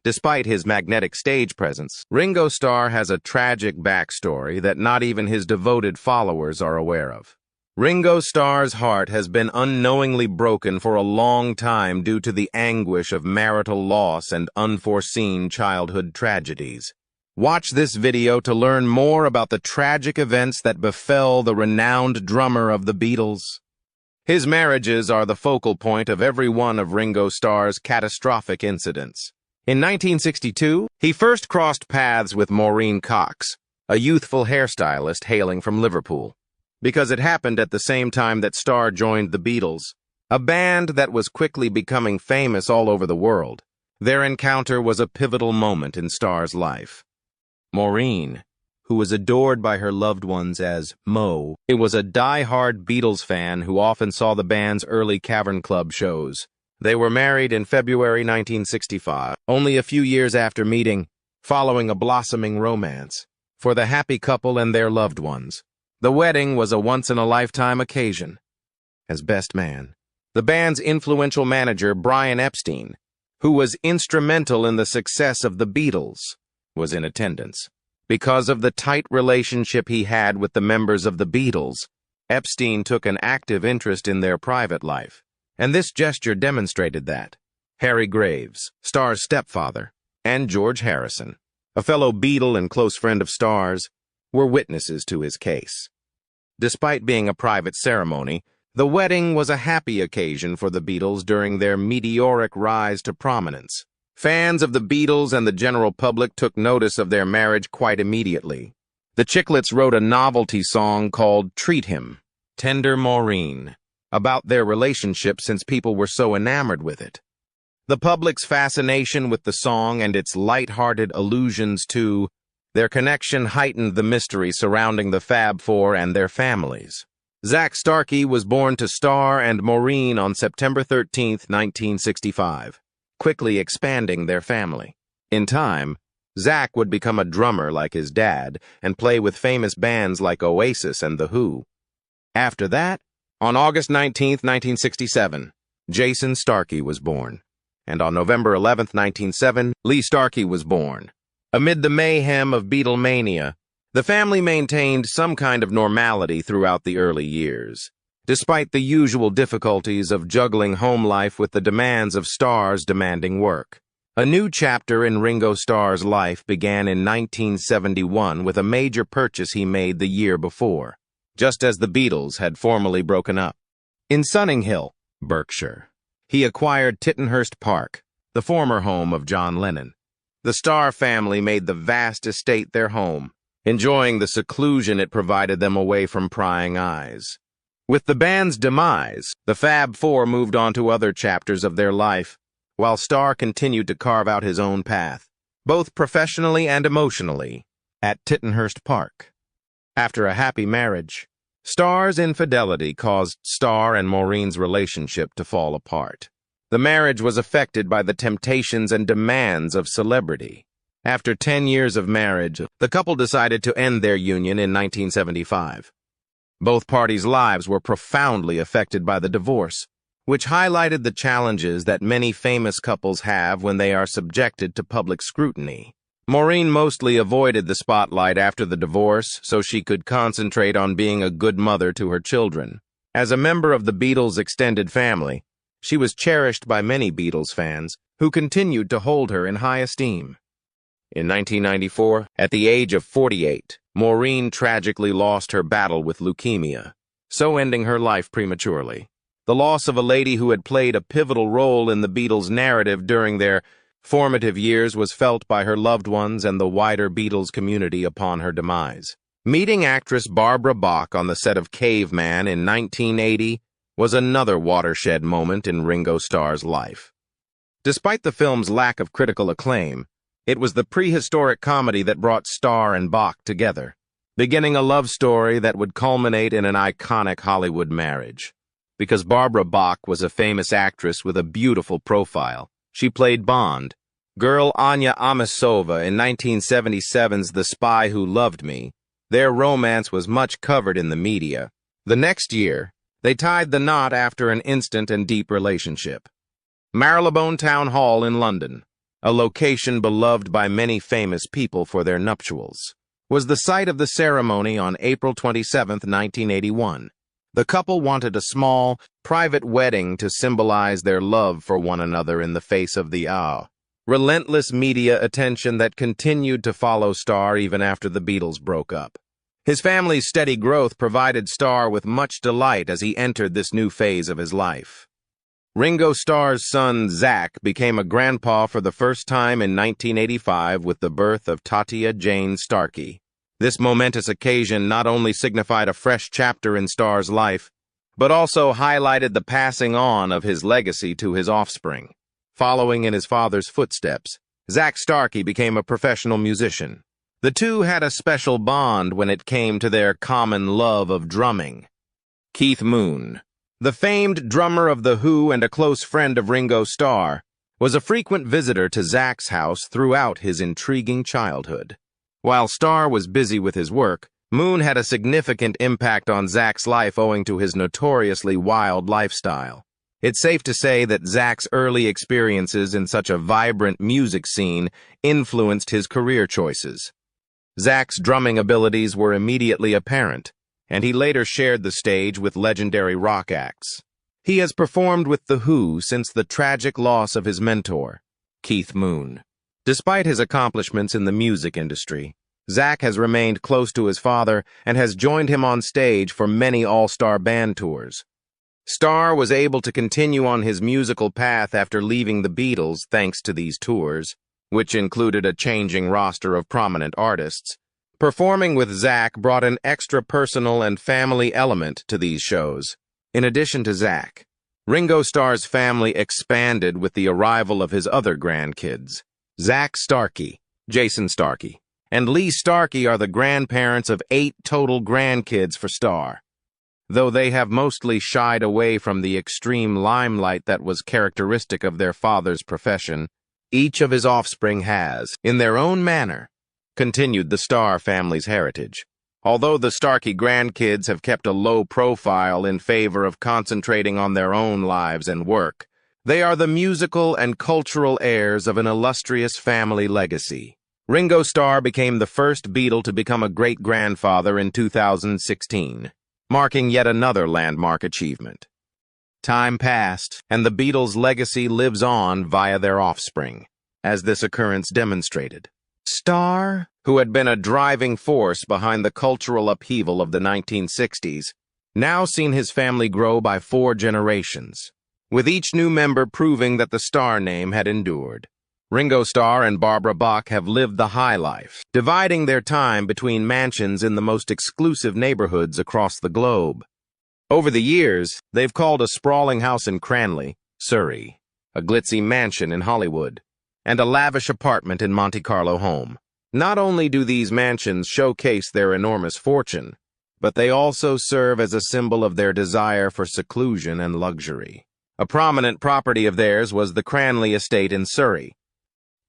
Despite his magnetic stage presence, Ringo Starr has a tragic backstory that not even his devoted followers are aware of. Ringo Starr's heart has been unknowingly broken for a long time due to the anguish of marital loss and unforeseen childhood tragedies. Watch this video to learn more about the tragic events that befell the renowned drummer of the Beatles. His marriages are the focal point of every one of Ringo Starr's catastrophic incidents. In 1962, he first crossed paths with Maureen Cox, a youthful hairstylist hailing from Liverpool, because it happened at the same time that Starr joined the Beatles, a band that was quickly becoming famous all over the world. Their encounter was a pivotal moment in Starr's life. Maureen, who was adored by her loved ones as Mo, was a die-hard Beatles fan who often saw the band's early Cavern Club shows. They were married in February 1965, only a few years after meeting, following a blossoming romance. For the happy couple and their loved ones, the wedding was a once-in-a-lifetime occasion. As best man, the band's influential manager, Brian Epstein, who was instrumental in the success of the Beatles, was in attendance. Because of the tight relationship he had with the members of the Beatles, Epstein took an active interest in their private life, and this gesture demonstrated that. Harry Graves, Starr's stepfather, and George Harrison, a fellow Beatle and close friend of Starr's, were witnesses to his case. Despite being a private ceremony, the wedding was a happy occasion for the Beatles during their meteoric rise to prominence. Fans of the Beatles and the general public took notice of their marriage quite immediately. The Chiclets wrote a novelty song called Treat Him, Tender Maureen, about their relationship since people were so enamored with it. The public's fascination with the song and its light-hearted allusions to their connection heightened the mystery surrounding the Fab Four and their families. Zak Starkey was born to Starr and Maureen on September 13, 1965, quickly expanding their family. In time, Zak would become a drummer like his dad and play with famous bands like Oasis and The Who. After that, on August 19, 1967, Jason Starkey was born, and on November 11, 1907, Lee Starkey was born. Amid the mayhem of Beatlemania, the family maintained some kind of normality throughout the early years, despite the usual difficulties of juggling home life with the demands of Starr's demanding work. A new chapter in Ringo Starr's life began in 1971 with a major purchase he made the year before, just as the Beatles had formally broken up. In Sunninghill, Berkshire, he acquired Tittenhurst Park, the former home of John Lennon. The Starr family made the vast estate their home, enjoying the seclusion it provided them away from prying eyes. With the band's demise, the Fab Four moved on to other chapters of their life, while Starr continued to carve out his own path, both professionally and emotionally, at Tittenhurst Park. After a happy marriage, Starr's infidelity caused Starr and Maureen's relationship to fall apart. The marriage was affected by the temptations and demands of celebrity. After 10 years of marriage, the couple decided to end their union in 1975. Both parties' lives were profoundly affected by the divorce, which highlighted the challenges that many famous couples have when they are subjected to public scrutiny. Maureen mostly avoided the spotlight after the divorce so she could concentrate on being a good mother to her children. As a member of the Beatles' extended family, she was cherished by many Beatles fans who continued to hold her in high esteem. In 1994, at the age of 48, Maureen tragically lost her battle with leukemia, so ending her life prematurely. The loss of a lady who had played a pivotal role in the Beatles' narrative during their formative years was felt by her loved ones and the wider Beatles community upon her demise. Meeting actress Barbara Bach on the set of Caveman in 1980 was another watershed moment in Ringo Starr's life. Despite the film's lack of critical acclaim, it was the prehistoric comedy that brought Starr and Bach together, beginning a love story that would culminate in an iconic Hollywood marriage. Because Barbara Bach was a famous actress with a beautiful profile, she played Bond, girl Anya Amasova in 1977's The Spy Who Loved Me. Their romance was much covered in the media. The next year, they tied the knot after an instant and deep relationship. Marylebone Town Hall in London. a location beloved by many famous people for their nuptials, was the site of the ceremony on April 27, 1981. The couple wanted a small, private wedding to symbolize their love for one another in the face of the relentless media attention that continued to follow Starr even after the Beatles broke up. His family's steady growth provided Starr with much delight as he entered this new phase of his life. Ringo Starr's son, Zach, became a grandpa for the first time in 1985 with the birth of Tatia Jane Starkey. This momentous occasion not only signified a fresh chapter in Starr's life, but also highlighted the passing on of his legacy to his offspring. Following in his father's footsteps, Zach Starkey became a professional musician. The two had a special bond when it came to their common love of drumming. Keith Moon, the famed drummer of The Who and a close friend of Ringo Starr, was a frequent visitor to Zach's house throughout his intriguing childhood. While Starr was busy with his work, Moon had a significant impact on Zach's life owing to his notoriously wild lifestyle. It's safe to say that Zach's early experiences in such a vibrant music scene influenced his career choices. Zach's drumming abilities were immediately apparent, and he later shared the stage with legendary rock acts. He has performed with The Who since the tragic loss of his mentor, Keith Moon. Despite his accomplishments in the music industry, Zach has remained close to his father and has joined him on stage for many all-star band tours. Starr was able to continue on his musical path after leaving the Beatles thanks to these tours, which included a changing roster of prominent artists. Performing with Zach brought an extra personal and family element to these shows. In addition to Zach, Ringo Starr's family expanded with the arrival of his other grandkids. Zach Starkey, Jason Starkey, and Lee Starkey are the grandparents of 8 total grandkids for Starr. Though they have mostly shied away from the extreme limelight that was characteristic of their father's profession, each of his offspring has, in their own manner, continued the Starr family's heritage. Although the Starkey grandkids have kept a low profile in favor of concentrating on their own lives and work, they are the musical and cultural heirs of an illustrious family legacy. Ringo Starr became the first Beatle to become a great-grandfather in 2016. Marking yet another landmark achievement. Time passed, and the Beatles' legacy lives on via their offspring, as this occurrence demonstrated. Starr, who had been a driving force behind the cultural upheaval of the 1960s, now seen his family grow by 4 generations, with each new member proving that the Starr name had endured. Ringo Starr and Barbara Bach have lived the high life, dividing their time between mansions in the most exclusive neighborhoods across the globe. Over the years, they've called a sprawling house in Cranley, Surrey, a glitzy mansion in Hollywood, and a lavish apartment in Monte Carlo home. Not only do these mansions showcase their enormous fortune, but they also serve as a symbol of their desire for seclusion and luxury. A prominent property of theirs was the Cranley estate in Surrey.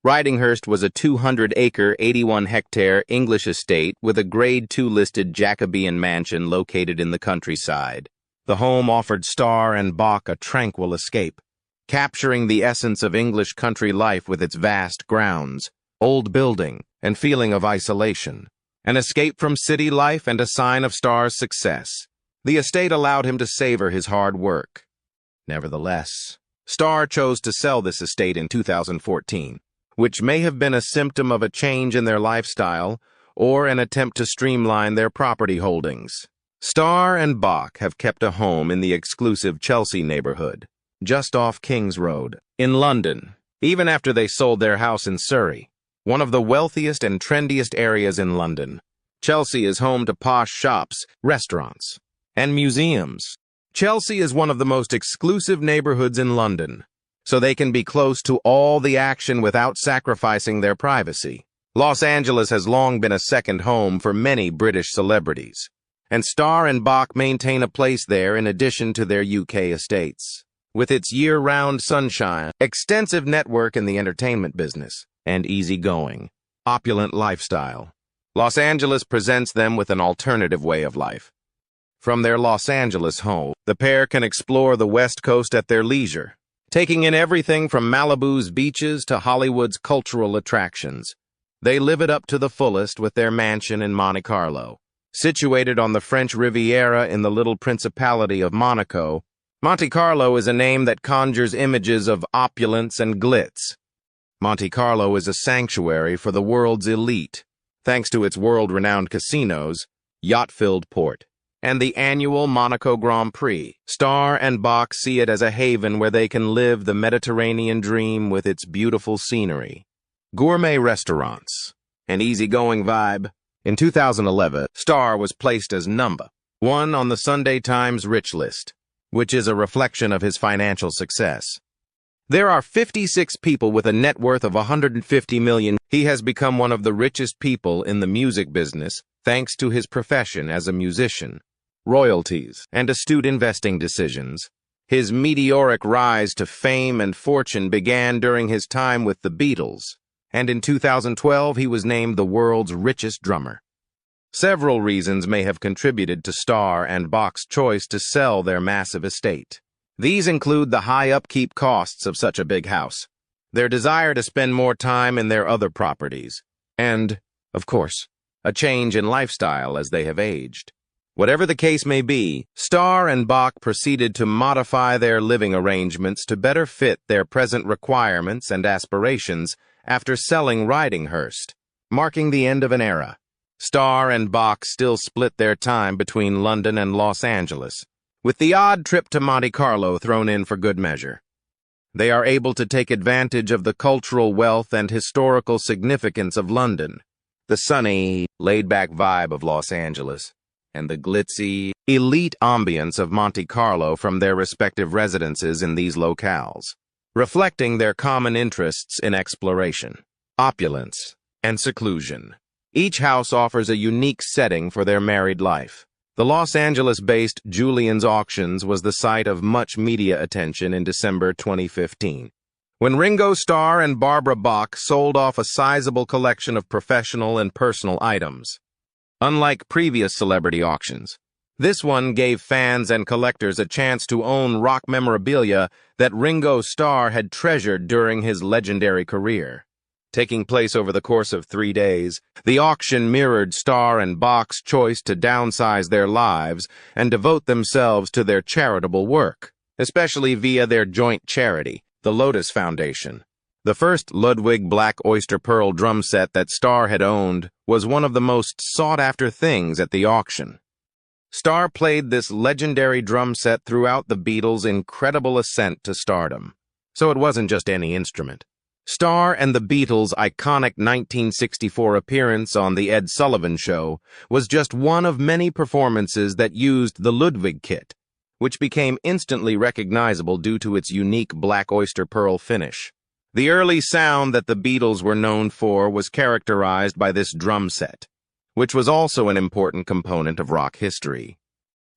Ridinghurst was a 200-acre, 81-hectare English estate with a Grade II listed Jacobean mansion located in the countryside. The home offered Starr and Bach a tranquil escape, capturing the essence of English country life with its vast grounds, old building, and feeling of isolation. An escape from city life and a sign of Starr's success. The estate allowed him to savor his hard work. Nevertheless, Starr chose to sell this estate in 2014. Which may have been a symptom of a change in their lifestyle or an attempt to streamline their property holdings. Starr and Bach have kept a home in the exclusive Chelsea neighborhood, just off King's Road, in London, even after they sold their house in Surrey, one of the wealthiest and trendiest areas in London. Chelsea is home to posh shops, restaurants, and museums. Chelsea is one of the most exclusive neighborhoods in London, so they can be close to all the action without sacrificing their privacy. Los Angeles has long been a second home for many British celebrities, and Starr and Bach maintain a place there in addition to their UK estates. With its year-round sunshine, extensive network in the entertainment business, and easygoing, opulent lifestyle, Los Angeles presents them with an alternative way of life. From their Los Angeles home, the pair can explore the West Coast at their leisure, taking in everything from Malibu's beaches to Hollywood's cultural attractions. They live it up to the fullest with their mansion in Monte Carlo. Situated on the French Riviera in the little Principality of Monaco, Monte Carlo is a name that conjures images of opulence and glitz. Monte Carlo is a sanctuary for the world's elite, thanks to its world-renowned casinos, yacht-filled port, and the annual Monaco Grand Prix. Starr and Bach see it as a haven where they can live the Mediterranean dream with its beautiful scenery, gourmet restaurants, and easygoing vibe. In 2011, Starr was placed as number 1 on the Sunday Times Rich List, which is a reflection of his financial success. There are 56 people with a net worth of $150 million. He has become one of the richest people in the music business thanks to his profession as a musician, royalties, and astute investing decisions. His meteoric rise to fame and fortune began during his time with the Beatles, and in 2012 he was named the world's richest drummer. Several reasons may have contributed to Starr and Bach's choice to sell their massive estate. These include the high upkeep costs of such a big house, their desire to spend more time in their other properties, and, of course, a change in lifestyle as they have aged. Whatever the case may be, Starr and Bach proceeded to modify their living arrangements to better fit their present requirements and aspirations after selling Ridinghurst, marking the end of an era. Starr and Bach still split their time between London and Los Angeles, with the odd trip to Monte Carlo thrown in for good measure. They are able to take advantage of the cultural wealth and historical significance of London, the sunny, laid-back vibe of Los Angeles, and the glitzy, elite ambience of Monte Carlo from their respective residences in these locales, reflecting their common interests in exploration, opulence, and seclusion. Each house offers a unique setting for their married life. The Los Angeles-based Julian's Auctions was the site of much media attention in December 2015, when Ringo Starr and Barbara Bach sold off a sizable collection of professional and personal items. Unlike previous celebrity auctions, this one gave fans and collectors a chance to own rock memorabilia that Ringo Starr had treasured during his legendary career. Taking place over the course of 3 days, the auction mirrored Starr and Bach's choice to downsize their lives and devote themselves to their charitable work, especially via their joint charity, the Lotus Foundation. The first Ludwig Black Oyster Pearl drum set that Starr had owned was one of the most sought-after things at the auction. Starr played this legendary drum set throughout the Beatles' incredible ascent to stardom, so it wasn't just any instrument. Starr and the Beatles' iconic 1964 appearance on The Ed Sullivan Show was just one of many performances that used the Ludwig kit, which became instantly recognizable due to its unique black oyster pearl finish. The early sound that the Beatles were known for was characterized by this drum set, which was also an important component of rock history.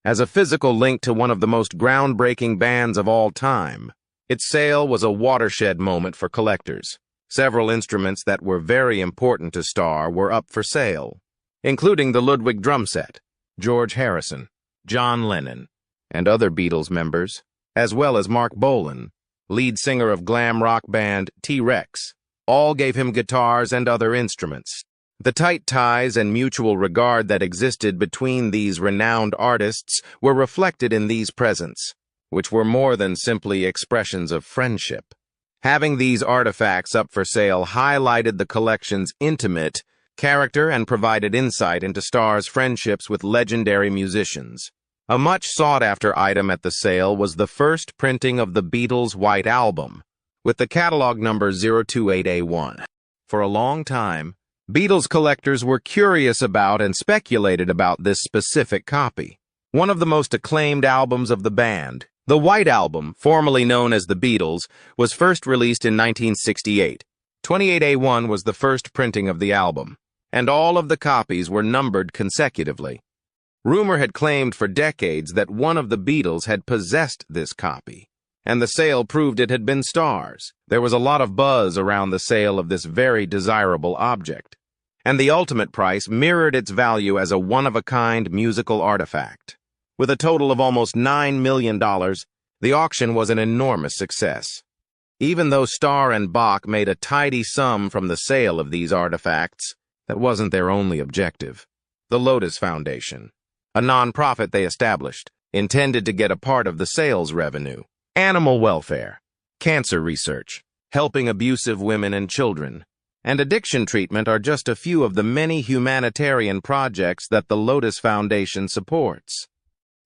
As a physical link to one of the most groundbreaking bands of all time, its sale was a watershed moment for collectors. Several instruments that were very important to Starr were up for sale, including the Ludwig drum set, George Harrison, John Lennon, and other Beatles members, as well as Mark Bolan, lead singer of glam rock band T-Rex, all gave him guitars and other instruments. The tight ties and mutual regard that existed between these renowned artists were reflected in these presents, which were more than simply expressions of friendship. Having these artifacts up for sale highlighted the collection's intimate character and provided insight into Starr's friendships with legendary musicians. A much sought-after item at the sale was the first printing of the Beatles' White Album, with the catalog number 028A1. For a long time, Beatles collectors were curious about and speculated about this specific copy. One of the most acclaimed albums of the band, the White Album, formerly known as The Beatles, was first released in 1968. 28A1 was the first printing of the album, and all of the copies were numbered consecutively. Rumor had claimed for decades that one of the Beatles had possessed this copy, and the sale proved it had been Starr's. There was a lot of buzz around the sale of this very desirable object, and the ultimate price mirrored its value as a one-of-a-kind musical artifact. With a total of almost $9 million, the auction was an enormous success. Even though Starr and Bach made a tidy sum from the sale of these artifacts, that wasn't their only objective. The Lotus Foundation, a non-profit they established, intended to get a part of the sales revenue. Animal welfare, cancer research, helping abusive women and children, and addiction treatment are just a few of the many humanitarian projects that the Lotus Foundation supports.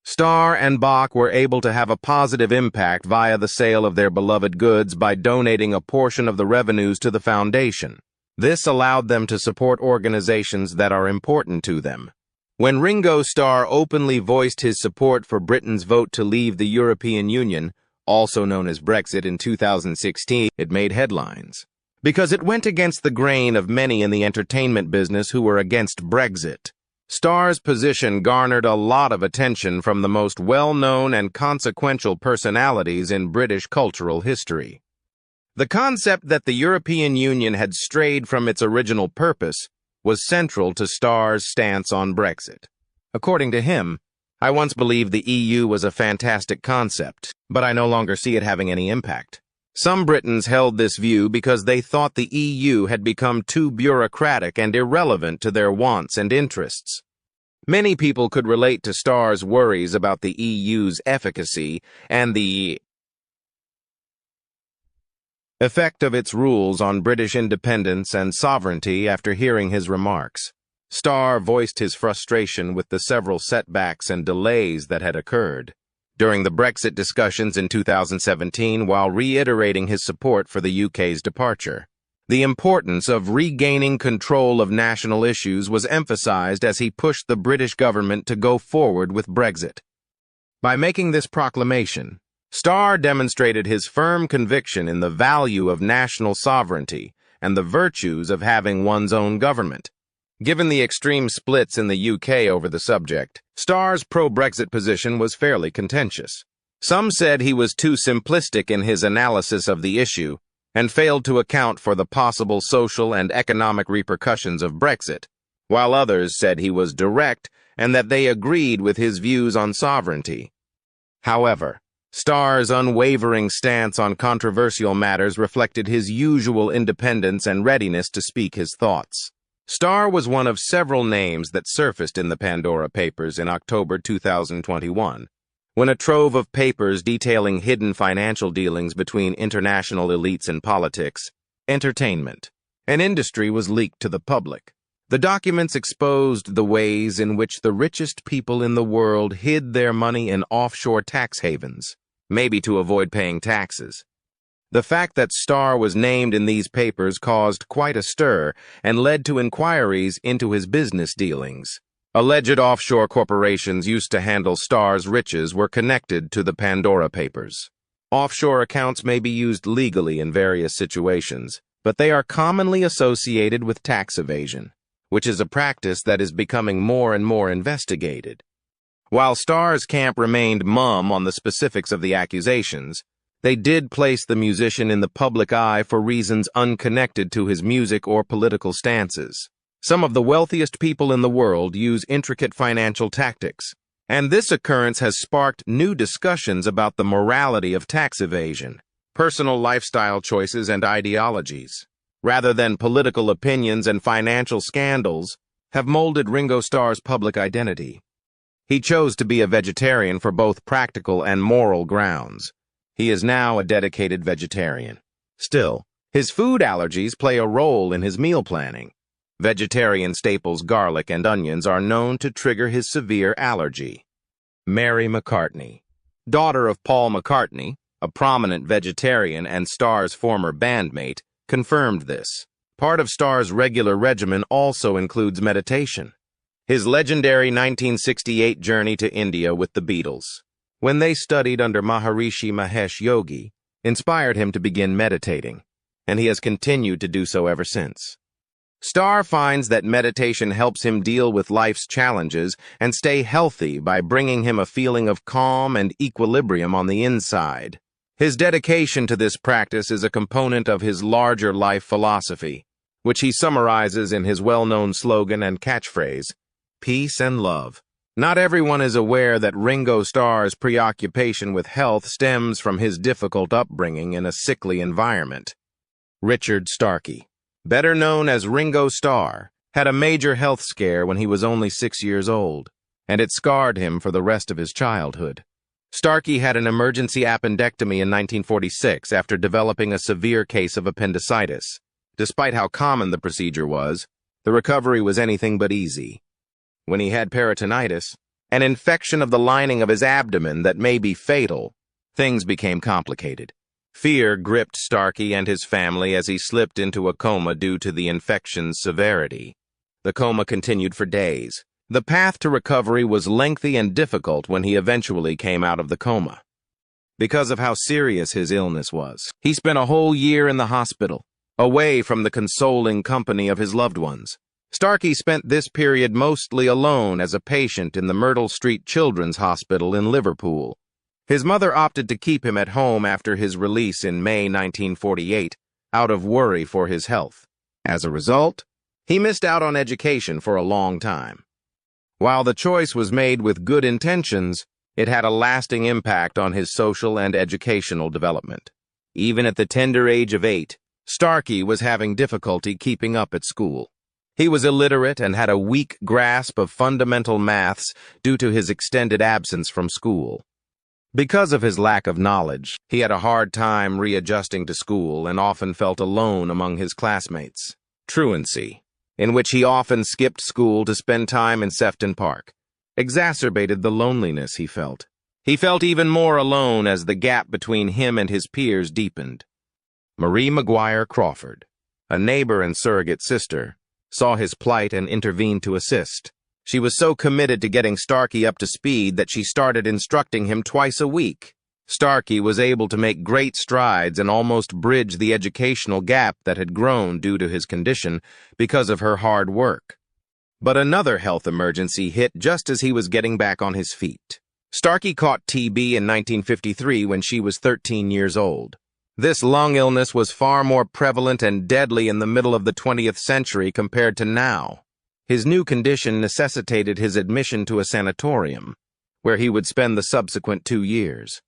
Starr and Bach were able to have a positive impact via the sale of their beloved goods by donating a portion of the revenues to the foundation. This allowed them to support organizations that are important to them. When Ringo Starr openly voiced his support for Britain's vote to leave the European Union, also known as Brexit, in 2016, it made headlines, because it went against the grain of many in the entertainment business who were against Brexit. Starr's position garnered a lot of attention from the most well-known and consequential personalities in British cultural history. The concept that the European Union had strayed from its original purpose was central to Starr's stance on Brexit. According to him, "I once believed the EU was a fantastic concept, but I no longer see it having any impact." Some Britons held this view because they thought the EU had become too bureaucratic and irrelevant to their wants and interests. Many people could relate to Starr's worries about the EU's efficacy and the effect of its rules on British independence and sovereignty after hearing his remarks. Starr voiced his frustration with the several setbacks and delays that had occurred during the Brexit discussions in 2017 while reiterating his support for the UK's departure. The importance of regaining control of national issues was emphasized as he pushed the British government to go forward with Brexit. By making this proclamation, Starr demonstrated his firm conviction in the value of national sovereignty and the virtues of having one's own government. Given the extreme splits in the UK over the subject, Starr's pro-Brexit position was fairly contentious. Some said he was too simplistic in his analysis of the issue and failed to account for the possible social and economic repercussions of Brexit, while others said he was direct and that they agreed with his views on sovereignty. However, Starr's unwavering stance on controversial matters reflected his usual independence and readiness to speak his thoughts. Starr was one of several names that surfaced in the Pandora Papers in October 2021, when a trove of papers detailing hidden financial dealings between international elites in politics, entertainment, and industry was leaked to the public. The documents exposed the ways in which the richest people in the world hid their money in offshore tax havens, maybe to avoid paying taxes. The fact that Starr was named in these papers caused quite a stir and led to inquiries into his business dealings. Alleged offshore corporations used to handle Starr's riches were connected to the Pandora Papers. Offshore accounts may be used legally in various situations, but they are commonly associated with tax evasion, which is a practice that is becoming more and more investigated. While Starr's camp remained mum on the specifics of the accusations, they did place the musician in the public eye for reasons unconnected to his music or political stances. Some of the wealthiest people in the world use intricate financial tactics, and this occurrence has sparked new discussions about the morality of tax evasion, personal lifestyle choices, and ideologies, rather than political opinions and financial scandals, have molded Ringo Starr's public identity. He chose to be a vegetarian for both practical and moral grounds. He is now a dedicated vegetarian. Still, his food allergies play a role in his meal planning. Vegetarian staples garlic and onions are known to trigger his severe allergy. Mary McCartney, daughter of Paul McCartney, a prominent vegetarian and Starr's former bandmate, confirmed this. Part of Starr's regular regimen also includes meditation. His legendary 1968 journey to India with the Beatles, when they studied under Maharishi Mahesh Yogi, inspired him to begin meditating, and he has continued to do so ever since. Starr finds that meditation helps him deal with life's challenges and stay healthy by bringing him a feeling of calm and equilibrium on the inside. His dedication to this practice is a component of his larger life philosophy, which he summarizes in his well-known slogan and catchphrase, "Peace and love, Not everyone is aware that Ringo Starr's preoccupation with health stems from his difficult upbringing in a sickly environment. Richard Starkey, better known as Ringo Starr, had a major health scare when he was only 6 years old, and it scarred him for the rest of his childhood. Starkey had an emergency appendectomy in 1946 after developing a severe case of appendicitis. Despite how common the procedure was, the recovery was anything but easy. When he had peritonitis, an infection of the lining of his abdomen that may be fatal, things became complicated. Fear gripped Starkey and his family as he slipped into a coma due to the infection's severity. The coma continued for days. The path to recovery was lengthy and difficult when he eventually came out of the coma. Because of how serious his illness was, he spent a whole year in the hospital, away from the consoling company of his loved ones. Starkey spent this period mostly alone as a patient in the Myrtle Street Children's Hospital in Liverpool. His mother opted to keep him at home after his release in May 1948, out of worry for his health. As a result, he missed out on education for a long time. While the choice was made with good intentions, it had a lasting impact on his social and educational development. Even at the tender age of 8, Starkey was having difficulty keeping up at school. He was illiterate and had a weak grasp of fundamental maths due to his extended absence from school. Because of his lack of knowledge, he had a hard time readjusting to school and often felt alone among his classmates. Truancy, in which he often skipped school to spend time in Sefton Park, exacerbated the loneliness he felt. He felt even more alone as the gap between him and his peers deepened. Marie McGuire Crawford, a neighbor and surrogate sister, saw his plight and intervened to assist. She was so committed to getting Starkey up to speed that she started instructing him twice a week. Starkey was able to make great strides and almost bridge the educational gap that had grown due to his condition because of her hard work. But another health emergency hit just as he was getting back on his feet. Starkey caught TB in 1953 when she was 13 years old. This lung illness was far more prevalent and deadly in the middle of the 20th century compared to now. His new condition necessitated his admission to a sanatorium, where he would spend the subsequent 2 years.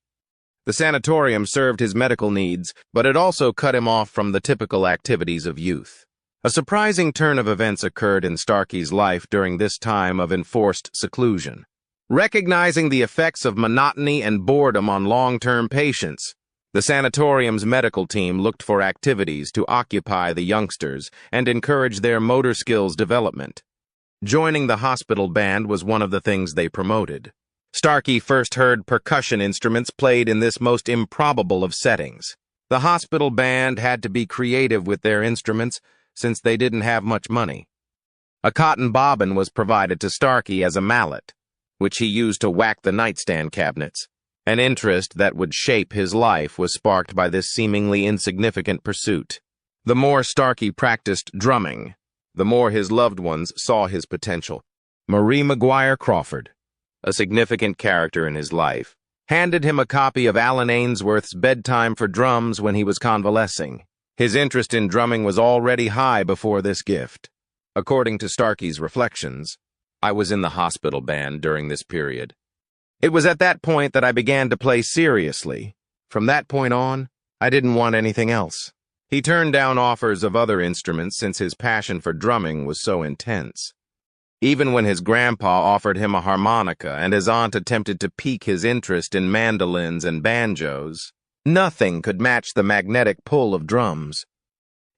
The sanatorium served his medical needs, but it also cut him off from the typical activities of youth. A surprising turn of events occurred in Starkey's life during this time of enforced seclusion. Recognizing the effects of monotony and boredom on long-term patients, the sanatorium's medical team looked for activities to occupy the youngsters and encourage their motor skills development. Joining the hospital band was one of the things they promoted. Starkey first heard percussion instruments played in this most improbable of settings. The hospital band had to be creative with their instruments since they didn't have much money. A cotton bobbin was provided to Starkey as a mallet, which he used to whack the nightstand cabinets. An interest that would shape his life was sparked by this seemingly insignificant pursuit. The more Starkey practiced drumming, the more his loved ones saw his potential. Marie McGuire Crawford, a significant character in his life, handed him a copy of Alan Ainsworth's Bedtime for Drums when he was convalescing. His interest in drumming was already high before this gift. According to Starkey's reflections, I was in the hospital band during this period. It was at that point that I began to play seriously. From that point on, I didn't want anything else. He turned down offers of other instruments since his passion for drumming was so intense. Even when his grandpa offered him a harmonica and his aunt attempted to pique his interest in mandolins and banjos, nothing could match the magnetic pull of drums.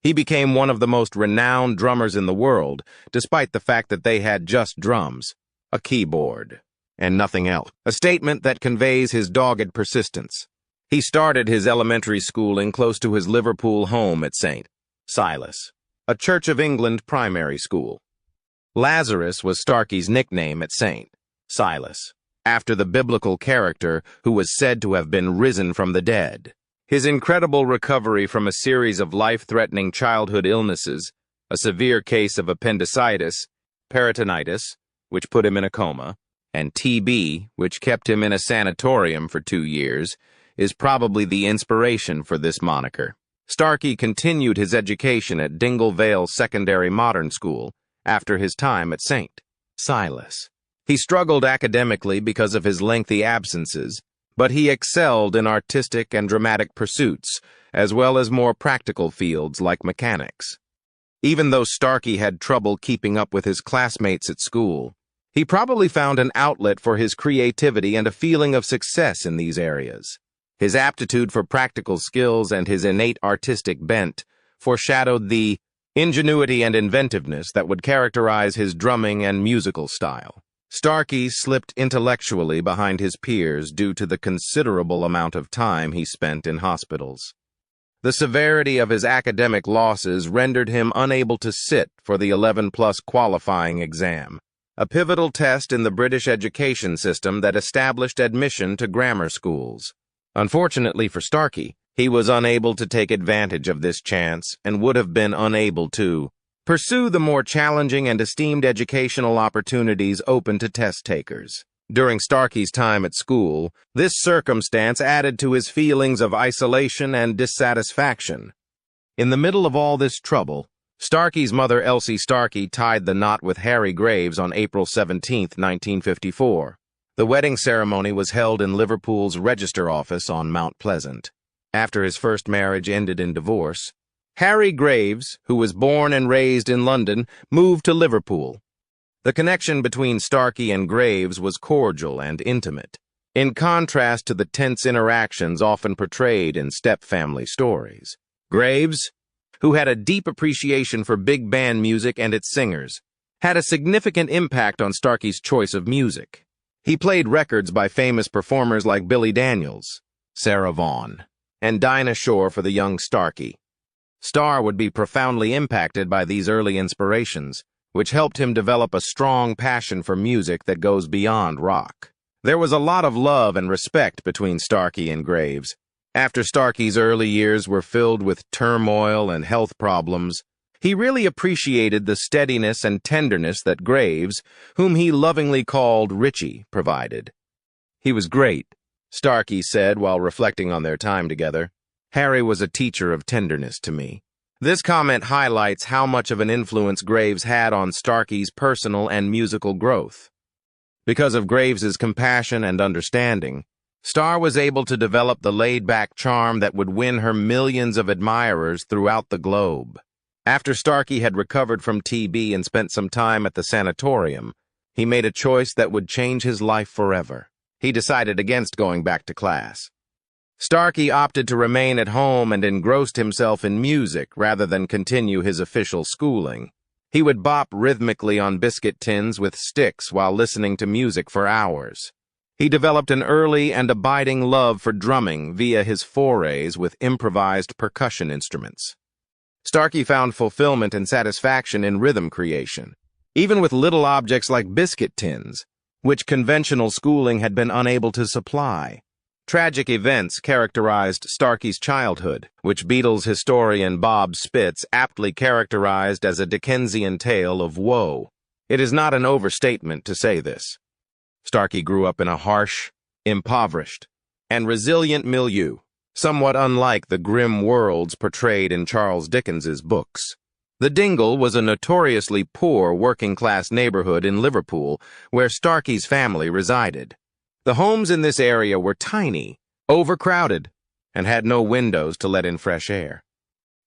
He became one of the most renowned drummers in the world, despite the fact that they had just drums, a keyboard, and nothing else. A statement that conveys his dogged persistence. He started his elementary schooling close to his Liverpool home at St. Silas, a Church of England primary school. Lazarus was Starkey's nickname at St. Silas, after the biblical character who was said to have been risen from the dead. His incredible recovery from a series of life-threatening childhood illnesses, a severe case of appendicitis, peritonitis, which put him in a coma, and TB, which kept him in a sanatorium for 2 years, is probably the inspiration for this moniker. Starkey continued his education at Dingle Vale Secondary Modern School after his time at St. Silas. He struggled academically because of his lengthy absences, but he excelled in artistic and dramatic pursuits, as well as more practical fields like mechanics. Even though Starkey had trouble keeping up with his classmates at school, he probably found an outlet for his creativity and a feeling of success in these areas. His aptitude for practical skills and his innate artistic bent foreshadowed the ingenuity and inventiveness that would characterize his drumming and musical style. Starkey slipped intellectually behind his peers due to the considerable amount of time he spent in hospitals. The severity of his academic losses rendered him unable to sit for the 11+ qualifying exam, a pivotal test in the British education system that established admission to grammar schools. Unfortunately for Starkey, he was unable to take advantage of this chance and would have been unable to pursue the more challenging and esteemed educational opportunities open to test takers. During Starkey's time at school, this circumstance added to his feelings of isolation and dissatisfaction. In the middle of all this trouble, Starkey's mother, Elsie Starkey, tied the knot with Harry Graves on April 17, 1954. The wedding ceremony was held in Liverpool's Register Office on Mount Pleasant. After his first marriage ended in divorce, Harry Graves, who was born and raised in London, moved to Liverpool. The connection between Starkey and Graves was cordial and intimate, in contrast to the tense interactions often portrayed in step-family stories. Graves, who had a deep appreciation for big band music and its singers, had a significant impact on Starkey's choice of music. He played records by famous performers like Billy Daniels, Sarah Vaughan, and Dinah Shore for the young Starkey. Starr would be profoundly impacted by these early inspirations, which helped him develop a strong passion for music that goes beyond rock. There was a lot of love and respect between Starkey and Graves. After Starkey's early years were filled with turmoil and health problems, he really appreciated the steadiness and tenderness that Graves, whom he lovingly called Richie, provided. "He was great," Starkey said while reflecting on their time together. "Harry was a teacher of tenderness to me." This comment highlights how much of an influence Graves had on Starkey's personal and musical growth. Because of Graves's compassion and understanding, Starr was able to develop the laid-back charm that would win her millions of admirers throughout the globe. After Starkey had recovered from TB and spent some time at the sanatorium, he made a choice that would change his life forever. He decided against going back to class. Starkey opted to remain at home and engrossed himself in music rather than continue his official schooling. He would bop rhythmically on biscuit tins with sticks while listening to music for hours. He developed an early and abiding love for drumming via his forays with improvised percussion instruments. Starkey found fulfillment and satisfaction in rhythm creation, even with little objects like biscuit tins, which conventional schooling had been unable to supply. Tragic events characterized Starkey's childhood, which Beatles historian Bob Spitz aptly characterized as a Dickensian tale of woe. It is not an overstatement to say this. Starkey grew up in a harsh, impoverished, and resilient milieu, somewhat unlike the grim worlds portrayed in Charles Dickens's books. The Dingle was a notoriously poor working-class neighborhood in Liverpool where Starkey's family resided. The homes in this area were tiny, overcrowded, and had no windows to let in fresh air.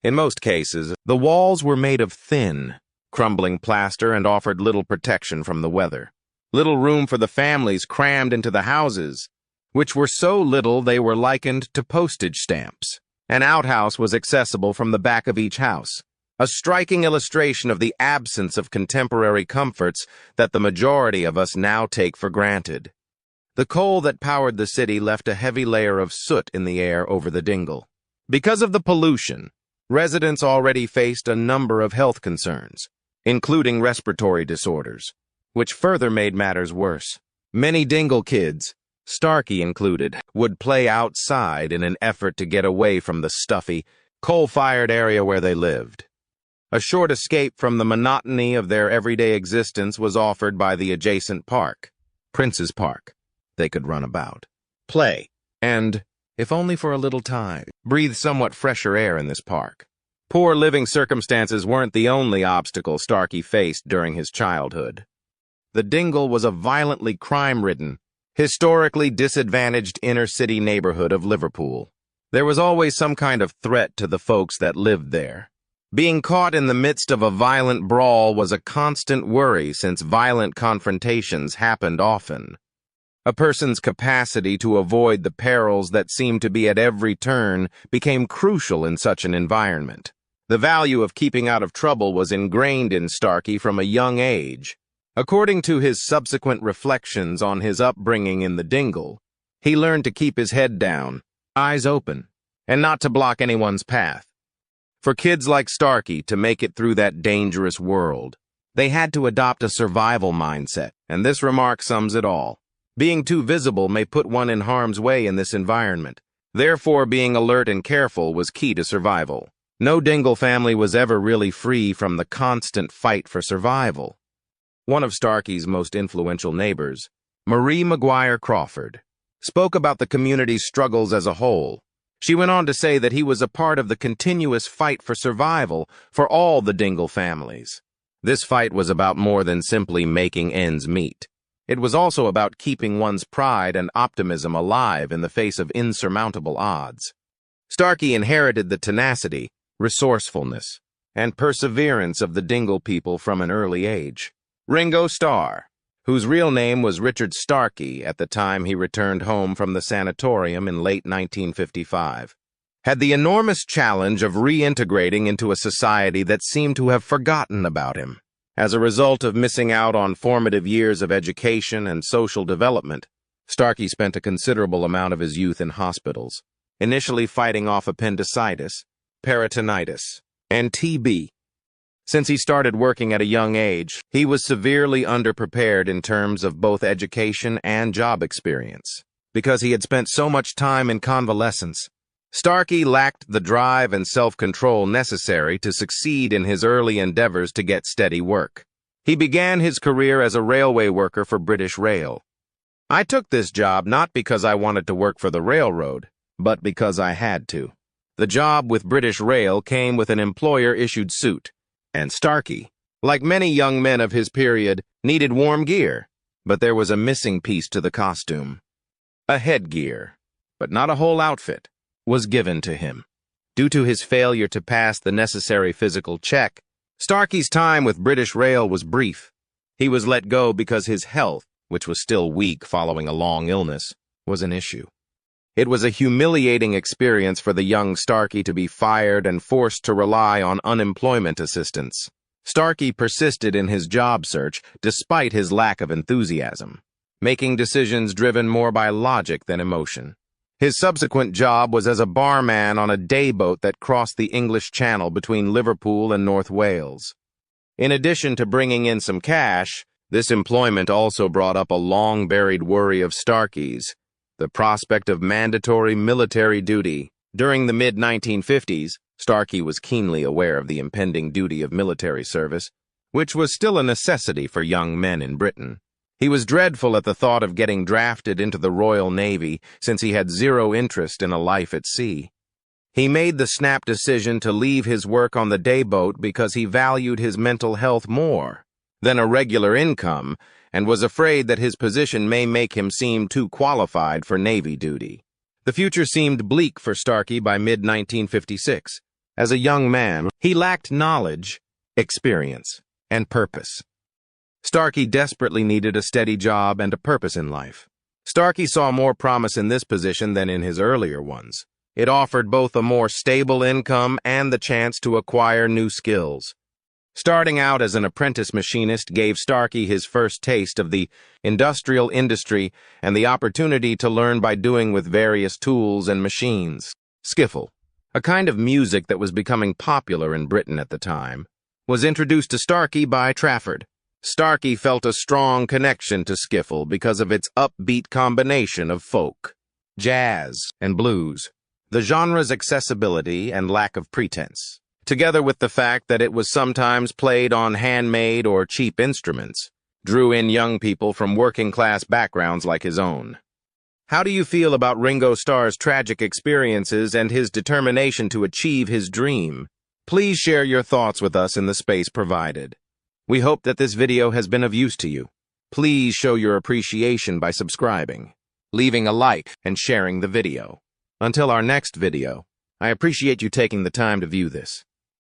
In most cases, the walls were made of thin, crumbling plaster and offered little protection from the weather. Little room for the families crammed into the houses, which were so little they were likened to postage stamps. An outhouse was accessible from the back of each house, a striking illustration of the absence of contemporary comforts that the majority of us now take for granted. The coal that powered the city left a heavy layer of soot in the air over the Dingle. Because of the pollution, residents already faced a number of health concerns, including respiratory disorders, which further made matters worse. Many Dingle kids, Starkey included, would play outside in an effort to get away from the stuffy, coal-fired area where they lived. A short escape from the monotony of their everyday existence was offered by the adjacent park, Prince's Park. They could run about, play, and, if only for a little time, breathe somewhat fresher air in this park. Poor living circumstances weren't the only obstacle Starkey faced during his childhood. The Dingle was a violently crime-ridden, historically disadvantaged inner-city neighborhood of Liverpool. There was always some kind of threat to the folks that lived there. Being caught in the midst of a violent brawl was a constant worry since violent confrontations happened often. A person's capacity to avoid the perils that seemed to be at every turn became crucial in such an environment. The value of keeping out of trouble was ingrained in Starkey from a young age. According to his subsequent reflections on his upbringing in the Dingle, he learned to keep his head down, eyes open, and not to block anyone's path. For kids like Starkey to make it through that dangerous world, they had to adopt a survival mindset, and this remark sums it all. Being too visible may put one in harm's way in this environment. Therefore, being alert and careful was key to survival. No Dingle family was ever really free from the constant fight for survival. One of Starkey's most influential neighbors, Marie Maguire Crawford, spoke about the community's struggles as a whole. She went on to say that he was a part of the continuous fight for survival for all the Dingle families. This fight was about more than simply making ends meet. It was also about keeping one's pride and optimism alive in the face of insurmountable odds. Starkey inherited the tenacity, resourcefulness, and perseverance of the Dingle people from an early age. Ringo Starr, whose real name was Richard Starkey at the time he returned home from the sanatorium in late 1955, had the enormous challenge of reintegrating into a society that seemed to have forgotten about him. As a result of missing out on formative years of education and social development, Starkey spent a considerable amount of his youth in hospitals, initially fighting off appendicitis, peritonitis, and TB. Since he started working at a young age, he was severely underprepared in terms of both education and job experience. Because he had spent so much time in convalescence, Starkey lacked the drive and self-control necessary to succeed in his early endeavors to get steady work. He began his career as a railway worker for British Rail. "I took this job not because I wanted to work for the railroad, but because I had to." The job with British Rail came with an employer-issued suit, and Starkey, like many young men of his period, needed warm gear, but there was a missing piece to the costume. A headgear, but not a whole outfit, was given to him. Due to his failure to pass the necessary physical check, Starkey's time with British Rail was brief. He was let go because his health, which was still weak following a long illness, was an issue. It was a humiliating experience for the young Starkey to be fired and forced to rely on unemployment assistance. Starkey persisted in his job search despite his lack of enthusiasm, making decisions driven more by logic than emotion. His subsequent job was as a barman on a day boat that crossed the English Channel between Liverpool and North Wales. In addition to bringing in some cash, this employment also brought up a long-buried worry of Starkey's, the prospect of mandatory military duty. During the mid-1950s, Starkey was keenly aware of the impending duty of military service, which was still a necessity for young men in Britain. He was dreadful at the thought of getting drafted into the Royal Navy since he had zero interest in a life at sea. He made the snap decision to leave his work on the day boat because he valued his mental health more than a regular income and was afraid that his position may make him seem too qualified for Navy duty. The future seemed bleak for Starkey by mid-1956. As a young man, he lacked knowledge, experience, and purpose. Starkey desperately needed a steady job and a purpose in life. Starkey saw more promise in this position than in his earlier ones. It offered both a more stable income and the chance to acquire new skills. Starting out as an apprentice machinist gave Starkey his first taste of the industrial industry and the opportunity to learn by doing with various tools and machines. Skiffle, a kind of music that was becoming popular in Britain at the time, was introduced to Starkey by Trafford. Starkey felt a strong connection to skiffle because of its upbeat combination of folk, jazz, and blues. The genre's accessibility and lack of pretense, together with the fact that it was sometimes played on handmade or cheap instruments, drew in young people from working-class backgrounds like his own. How do you feel about Ringo Starr's tragic experiences and his determination to achieve his dream? Please share your thoughts with us in the space provided. We hope that this video has been of use to you. Please show your appreciation by subscribing, leaving a like, and sharing the video. Until our next video, I appreciate you taking the time to view this.